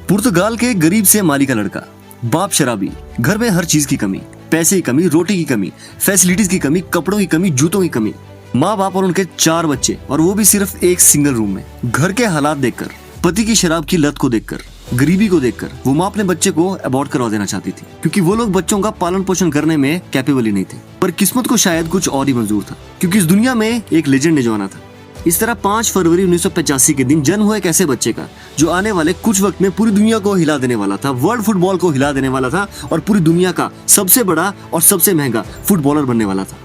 पुर्तगाल के गरीब से माली का लड़का, बाप शराबी, घर में हर चीज की कमी, पैसे की कमी, रोटी की कमी, फैसिलिटीज की कमी, कपड़ों की कमी, जूतों की कमी, माँ बाप और उनके 4 बच्चे, और वो भी सिर्फ एक सिंगल रूम में। घर के हालात देखकर, पति की शराब की लत को देखकर, गरीबी को देखकर वो माँ अपने बच्चे को अबॉर्ट करवा देना चाहती थी, क्योंकि वो लोग बच्चों का पालन पोषण करने में कैपेबल ही नहीं थे। पर किस्मत को शायद कुछ और ही मंजूर था, क्योंकि इस दुनिया में एक लेजेंड ने जो आना था। इस तरह 5 फरवरी 1985 के दिन जन्म हुआ एक ऐसे बच्चे का जो आने वाले कुछ वक्त में पूरी दुनिया को हिला देने वाला था, वर्ल्ड फुटबॉल को हिला देने वाला था और पूरी दुनिया का सबसे बड़ा और सबसे महंगा फुटबॉलर बनने वाला था।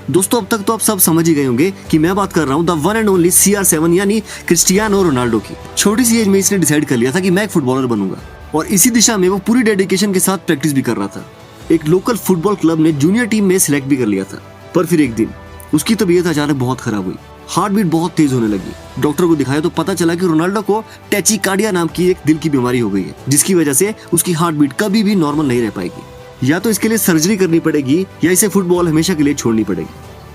दोस्तों, अब तक तो आप सब समझ ही गए होंगे कि मैं बात कर रहा हूँ the one and only CR7 यानी क्रिस्टियानो रोनाल्डो की। छोटी सी एज में इसने डिसाइड कर लिया था कि मैं एक फुटबॉलर बनूंगा, और इसी दिशा में वो पूरी डेडिकेशन के साथ प्रैक्टिस भी कर रहा था। एक लोकल फुटबॉल क्लब ने जूनियर टीम में सिलेक्ट भी कर लिया था। पर फिर एक दिन उसकी तबीयत अचानक बहुत खराब हुई, हार्ट बीट बहुत तेज होने लगी। डॉक्टर को दिखाया तो पता चला कि रोनाल्डो को टैचिकार्डिया नाम की एक दिल की बीमारी हो गई है, जिसकी वजह से उसकी हार्ट बीट कभी भी नॉर्मल नहीं रह पाएगी। या तो इसके लिए सर्जरी करनी पड़ेगी या इसे फुटबॉल हमेशा के लिए छोड़नी पड़ेगी।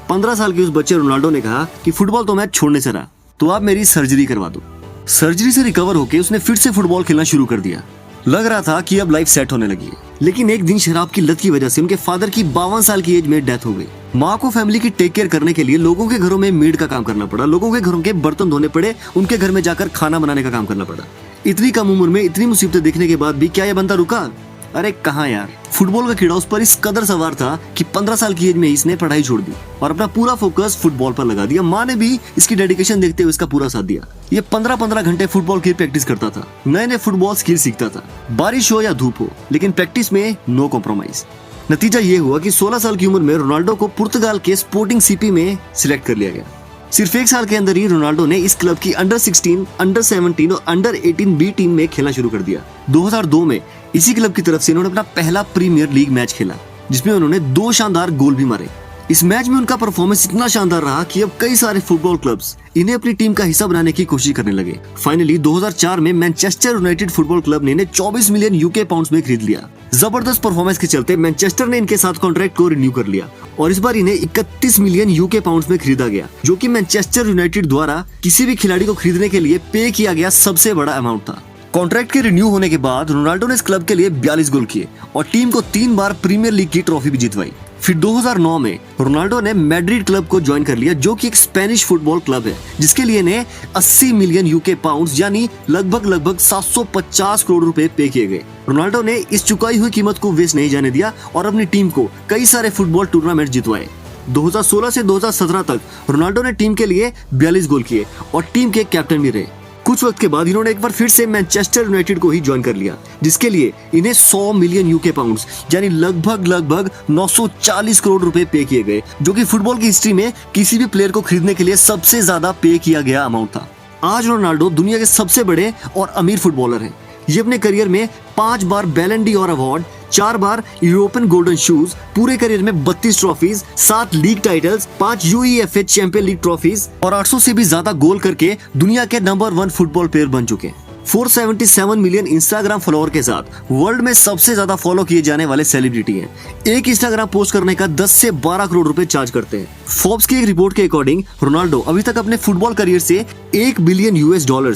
15 साल के उस बच्चे रोनाल्डो ने कहा कि फुटबॉल तो मैं छोड़ने से रहा, तो आप मेरी सर्जरी करवा दो। सर्जरी से रिकवर होकर उसने फिर से फुटबॉल खेलना शुरू कर दिया। लग रहा था कि अब लाइफ सेट होने लगी है, लेकिन एक दिन शराब की लत की वजह से उनके फादर की 52 साल की एज में डेथ हो गई। माँ को फैमिली की टेक केयर करने के लिए लोगों के घरों में मेड का काम करना पड़ा, लोगों के घरों के बर्तन धोने पड़े, उनके घर में जाकर खाना बनाने का काम करना पड़ा। इतनी कम उम्र में इतनी मुसीबतें देखने के बाद भी क्या ये बंदा रुका? अरे कहाँ यार, फुटबॉल का कीड़ा उस पर इस कदर सवार था कि 15 साल की एज में इसने पढ़ाई छोड़ दी और अपना पूरा फोकस फुटबॉल पर लगा दिया। माँ ने भी इसकी डेडिकेशन देखते हुए इसका पूरा साथ दिया। ये 15-15 घंटे फुटबॉल की प्रैक्टिस करता था, नए नए फुटबॉल स्किल सीखता था, बारिश हो या धूप हो, लेकिन प्रैक्टिस में नो कॉम्प्रोमाइज। नतीजा ये हुआ कि 16 साल की उम्र में रोनाल्डो को पुर्तगाल के स्पोर्टिंग CP में सिलेक्ट कर लिया गया। सिर्फ 1 साल के अंदर ही रोनाल्डो ने इस क्लब की अंडर 16, अंडर 17 और अंडर 18 B टीम में खेलना शुरू कर दिया। 2002 में इसी क्लब की तरफ से इन्होंने अपना पहला प्रीमियर लीग मैच खेला, जिसमें उन्होंने 2 शानदार गोल भी मारे। इस मैच में उनका परफॉर्मेंस इतना शानदार रहा कि अब कई सारे फुटबॉल क्लब्स इन्हें अपनी टीम का हिस्सा बनाने की कोशिश करने लगे। फाइनली 2004 में मैनचेस्टर यूनाइटेड फुटबॉल क्लब ने इन्हें 24 मिलियन UK पाउंड्स में खरीद लिया। जबरदस्त परफॉर्मेंस के चलते मैनचेस्टर ने इनके साथ कॉन्ट्रैक्ट को रिन्यू कर लिया और इस बार इन्हें 31 मिलियन UK पाउंड्स में खरीदा गया, जो कि मैनचेस्टर यूनाइटेड द्वारा किसी भी खिलाड़ी को खरीदने के लिए पे किया गया सबसे बड़ा अमाउंट था। कॉन्ट्रैक्ट के रिन्यू होने के बाद रोनाल्डो ने इस क्लब के लिए 42 गोल किए और टीम को 3 बार प्रीमियर लीग की ट्रॉफी भी जितवाई। फिर 2009 में रोनाल्डो ने मैड्रिड क्लब को ज्वाइन कर लिया, जो कि एक स्पेनिश फुटबॉल क्लब है, जिसके लिए इन्हें 80 मिलियन UK पाउंड्स यानी लगभग 750 करोड़ रुपए पे किए गए। रोनाल्डो ने इस चुकाई हुई कीमत को वेस्ट नहीं जाने दिया और अपनी टीम को कई सारे फुटबॉल टूर्नामेंट जितवाए। 2016 से 2017 तक रोनाल्डो ने टीम के लिए 42 गोल किए और टीम के कैप्टन भी रहे। कुछ वक्त के बाद इन्होंने एक बार फिर से मैनचेस्टर यूनाइटेड को ही ज्वाइन कर लिया, जिसके लिए इन्हें 100 मिलियन UK पाउंड्स यानी लगभग 940 करोड़ रुपए पे किए गए, जो कि फुटबॉल की हिस्ट्री में किसी भी प्लेयर को खरीदने के लिए सबसे ज्यादा पे किया गया अमाउंट था। आज रोनाल्डो दुनिया के सबसे बड़े और अमीर फुटबॉलर हैं। ये अपने करियर में 5 बार बैलन डी और अवार्ड, 4 बार यूरोपियन गोल्डन शूज, पूरे करियर में 32 trophies, 7 league titles, 5 UEFA champion league trophies और 800 से भी ज्यादा गोल करके दुनिया के नंबर 1 फुटबॉल प्लेयर बन चुके हैं। 477 मिलियन इंस्टाग्राम फॉलोअर के साथ वर्ल्ड में सबसे ज्यादा फॉलो किए जाने वाले सेलिब्रिटी हैं। एक इंस्टाग्राम पोस्ट करने का 10 से 12 करोड़ रुपए चार्ज करते हैं। फोर्ब्स की एक रिपोर्ट के अकॉर्डिंग रोनाल्डो अभी तक अपने फुटबॉल करियर से $1 बिलियन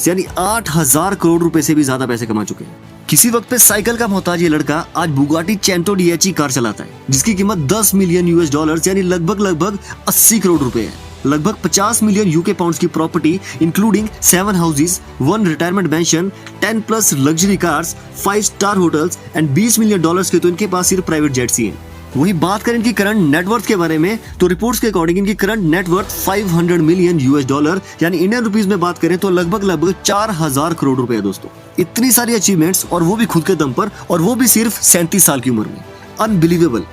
यानी 8000 करोड़ रुपए से भी ज्यादा पैसे कमा चुके हैं। किसी वक्त पे साइकिल का मोहताज ये लड़का आज बुगाटी चेंटो DHE कार चलाता है, जिसकी कीमत $10 मिलियन यानी लगभग 80 करोड़ रुपए है। लगभग 50 मिलियन UK पाउंड्स की property including 7 houses, 1 retirement pension, 10+ luxury cars, 5 star hotels and $20 million के तो इनके पास सिर्फ प्राइवेट जेट्स ही हैं। वही बात करें इनकी करंट नेटवर्थ के बारे में तो रिपोर्ट्स के अकॉर्डिंग इनकी करंट नेटवर्थ $500 मिलियन यानी इंडियन रुपीस में बात करें तो लगभग 4000 करोड़ रुपए है। दोस्तों, इतनी सारी अचीवमेंट्स और वो भी खुद के दम पर, और वो भी सिर्फ 37 साल की उम्र में। अनबिलीवेबल।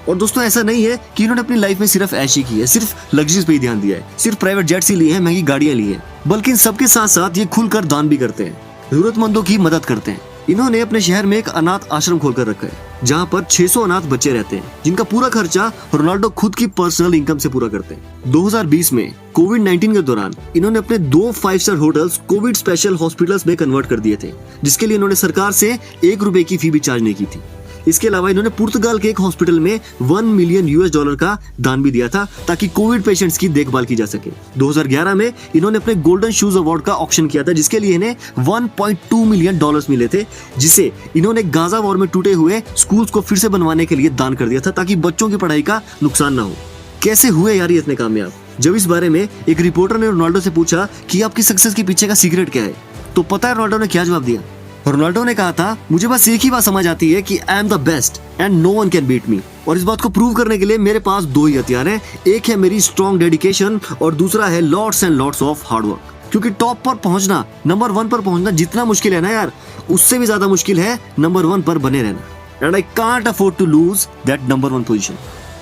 और दोस्तों, ऐसा नहीं है कि इन्होंने अपनी लाइफ में सिर्फ ऐश ही की है, सिर्फ लग्जरीज पे ही ध्यान दिया है, सिर्फ प्राइवेट जेट्स ही लिए हैं, महंगी गाड़ियां ली हैं, बल्कि इन सबके साथ साथ ये खुलकर दान भी करते हैं, जरूरतमंदों की मदद करते हैं। इन्होंने अपने शहर में एक अनाथ आश्रम खोलकर रखा है, जहां पर 600 अनाथ बच्चे रहते हैं, जिनका पूरा खर्चा रोनाल्डो खुद की पर्सनल इनकम से पूरा करते हैं। 2020 में कोविड-19 के दौरान इन्होंने अपने 2 5 star hotels Covid special hospitals में कन्वर्ट कर दिए थे, जिसके लिए इन्होंने सरकार से ₹1 की फी भी चार्ज नहीं की थी। इसके अलावा इन्होंने पुर्तगाल के एक हॉस्पिटल में $1 मिलियन का दान भी दिया था ताकि कोविड पेशेंट्स की देखभाल की जा सके। 2011 में इन्होंने अपने गोल्डन शूज अवार्ड का ऑक्शन किया था जिसके लिए इन्हें $1.2 मिलियन मिले थे, जिसे इन्होंने गाजा वॉर में टूटे हुए स्कूल्स को फिर से बनवाने के लिए दान कर दिया था ताकि बच्चों की पढ़ाई का नुकसान ना हो। कैसे हुए यार ये इतने कामयाब? जब इस बारे में एक रिपोर्टर ने रोनाल्डो से पूछा कि आपकी सक्सेस के पीछे का सीक्रेट क्या है, तो पता है रोनाल्डो ने क्या जवाब दिया? रोनाल्डो ने कहा था, मुझे बस एक ही बात समझ आती है कि I am the best and no one can beat me. और इस बात को प्रूव करने के लिए मेरे पास दो ही हथियार हैं, एक है मेरी स्ट्रॉन्ग डेडिकेशन और दूसरा है lots and lots of hard work. क्योंकि टॉप पर पहुंचना, नंबर 1 पर पहुंचना जितना मुश्किल है ना यार, उससे भी ज्यादा मुश्किल है नंबर 1 पर बने रहना। And I can't afford to lose that number 1 position.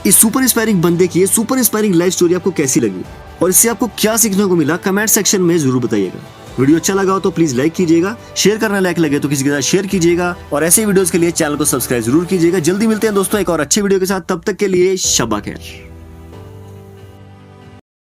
इस सुपर इंस्पायरिंग बंदे की सुपर इंस्पायरिंग लाइफ स्टोरी आपको कैसी लगी और इससे आपको क्या सीखने को मिला, कमेंट सेक्शन में जरूर बताइएगा। वीडियो अच्छा लगा हो तो प्लीज लाइक कीजिएगा, शेयर करना लायक लगे तो किसी के साथ शेयर कीजिएगा और ऐसे वीडियोस के लिए चैनल को सब्सक्राइब जरूर कीजिएगा। जल्दी मिलते हैं दोस्तों एक और अच्छे वीडियो के साथ, तब तक के लिए शब्बा खैर।